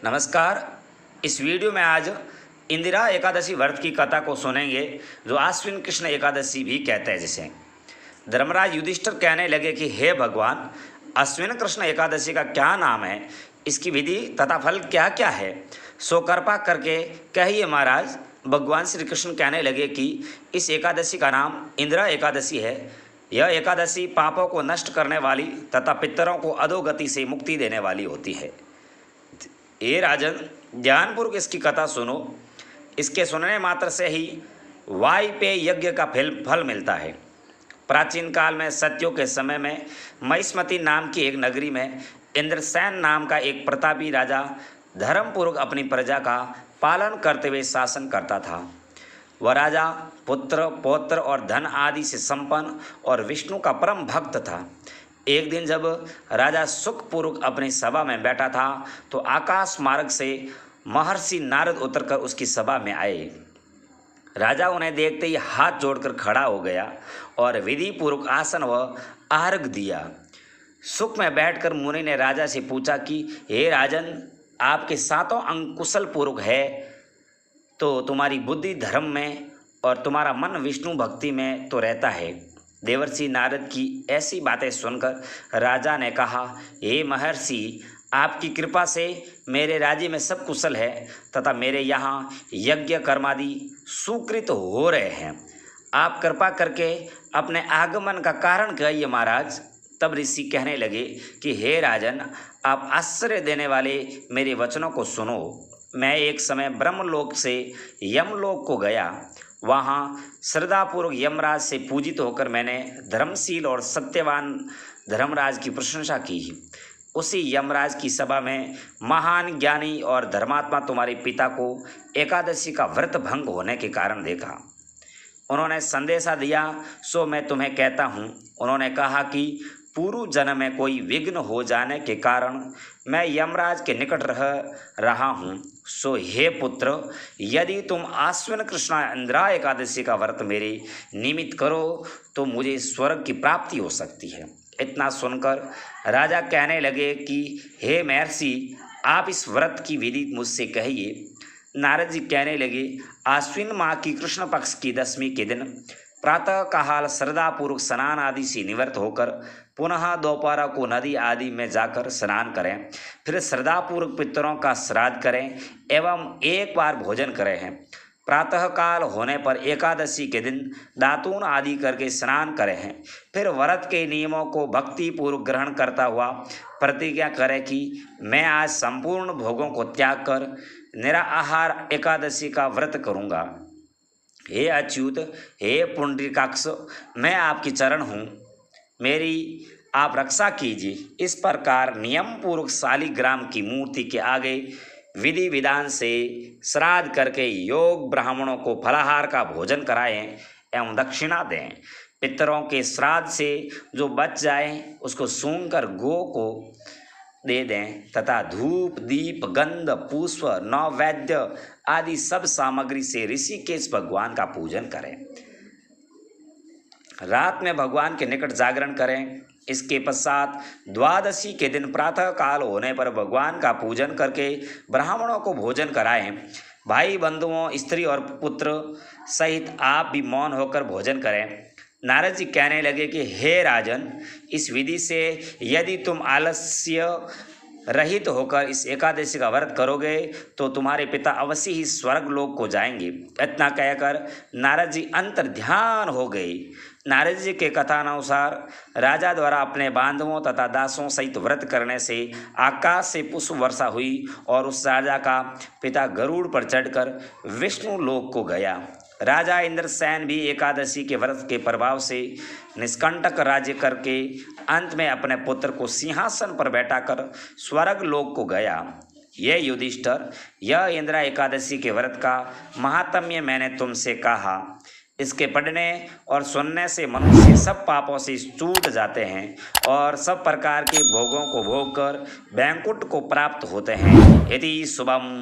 नमस्कार। इस वीडियो में आज इंदिरा एकादशी व्रत की कथा को सुनेंगे, जो आश्विन कृष्ण एकादशी भी कहते हैं जिसे। धर्मराज युधिष्ठिर कहने लगे कि हे भगवान, अश्विन कृष्ण एकादशी का क्या नाम है, इसकी विधि तथा फल क्या क्या है, सो कृपा करके कहिए महाराज। भगवान श्री कृष्ण कहने लगे कि इस एकादशी का नाम इंदिरा एकादशी है। यह एकादशी पापों को नष्ट करने वाली तथा पितरों को अधोगति से मुक्ति देने वाली होती है। ये राजन, ध्यानपूर्वक इसकी कथा सुनो। इसके सुनने मात्र से ही वायपेय यज्ञ का फल मिलता है। प्राचीन काल में सत्यों के समय में महिष्मती नाम की एक नगरी में इंद्रसेन नाम का एक प्रतापी राजा धर्मपूर्वक अपनी प्रजा का पालन करते हुए शासन करता था। वह राजा पुत्र पौत्र और धन आदि से संपन्न और विष्णु का परम भक्त था। एक दिन जब राजा सुखपूर्वक अपनी सभा में बैठा था तो आकाश मार्ग से महर्षि नारद उतरकर उसकी सभा में आए। राजा उन्हें देखते ही हाथ जोड़कर खड़ा हो गया और विधि पूर्वक आसन व अर्घ दिया। सुख में बैठकर मुनि ने राजा से पूछा कि हे राजन, आपके सातों अंग कुशल पूर्वक है तो तुम्हारी बुद्धि धर्म में और तुम्हारा मन विष्णु भक्ति में तो रहता है। देवर्षि नारद की ऐसी बातें सुनकर राजा ने कहा, हे महर्षि, आपकी कृपा से मेरे राज्य में सब कुशल है तथा मेरे यहाँ यज्ञ कर्मादि सुकृत हो रहे हैं। आप कृपा करके अपने आगमन का कारण कहिए महाराज। तब ऋषि कहने लगे कि हे राजन, आप आश्चर्य देने वाले मेरे वचनों को सुनो। मैं एक समय ब्रह्मलोक से यमलोक को गया। वहाँ श्रद्धापूर्वक यमराज से पूजित होकर मैंने धर्मशील और सत्यवान धर्मराज की प्रशंसा की। उसी यमराज की सभा में महान ज्ञानी और धर्मात्मा तुम्हारे पिता को एकादशी का व्रत भंग होने के कारण देखा। उन्होंने संदेशा दिया, सो मैं तुम्हें कहता हूँ। उन्होंने कहा कि पूर्व जन्म में कोई विघ्न हो जाने के कारण मैं यमराज के निकट रह रहा हूँ। सो हे पुत्र, यदि तुम आश्विन कृष्ण इंदिरा एकादशी का व्रत मेरे निमित्त करो तो मुझे स्वर्ग की प्राप्ति हो सकती है। इतना सुनकर राजा कहने लगे कि हे महर्षि, आप इस व्रत की विधि मुझसे कहिए। नारद जी कहने लगे, आश्विन माह की कृष्ण पक्ष की दशमी के दिन प्रातः काल श्रद्धापूर्वक स्नान आदि से निवृत्त होकर पुनः दोपहर को नदी आदि में जाकर स्नान करें। फिर श्रद्धापूर्वक पितरों का श्राद्ध करें एवं एक बार भोजन करें हैं। प्रातः काल होने पर एकादशी के दिन दातून आदि करके स्नान करें हैं। फिर व्रत के नियमों को भक्ति पूर्वक ग्रहण करता हुआ प्रतिज्ञा करें कि मैं आज संपूर्ण भोगों को त्याग कर निराहार एकादशी का व्रत करूँगा। हे अच्युत, हे पुंडरीकाक्ष, मैं आपकी चरण हूँ, मेरी आप रक्षा कीजिए। इस प्रकार नियम पूर्वक शालिग्राम की मूर्ति के आगे विधि विधान से श्राद्ध करके योग ब्राह्मणों को फलाहार का भोजन कराएं एवं दक्षिणा दें। पितरों के श्राद्ध से जो बच जाए उसको सूंघ कर गो को दे दें तथा धूप दीप गंध पुष्प नैवेद्य आदि सब सामग्री से ऋषिकेश भगवान का पूजन करें। रात में भगवान के निकट जागरण करें। इसके पश्चात द्वादशी के दिन प्रातः काल होने पर भगवान का पूजन करके ब्राह्मणों को भोजन कराएं। भाई बंधुओं स्त्री और पुत्र सहित आप भी मौन होकर भोजन करें। नारद जी कहने लगे कि हे राजन, इस विधि से यदि तुम आलस्य रहित होकर इस एकादशी का व्रत करोगे तो तुम्हारे पिता अवश्य ही स्वर्ग लोक को जाएंगे। इतना कहकर नारद जी अंतर ध्यान हो गए। नारद जी के कथानुसार राजा द्वारा अपने बांधवों तथा दासों सहित व्रत करने से आकाश से पुष्प वर्षा हुई और उस राजा का पिता गरुड़ पर चढ़कर विष्णु लोक को गया। राजा इंद्रसेन भी एकादशी के व्रत के प्रभाव से निष्कंटक राज्य करके अंत में अपने पुत्र को सिंहासन पर बैठाकर स्वर्ग लोक को गया। ये युधिष्ठिर, यह इंदिरा एकादशी के व्रत का महात्म्य मैंने तुमसे कहा। इसके पढ़ने और सुनने से मनुष्य सब पापों से छूट जाते हैं और सब प्रकार के भोगों को भोग कर वैकुंठ को प्राप्त होते हैं। यदि शुभम।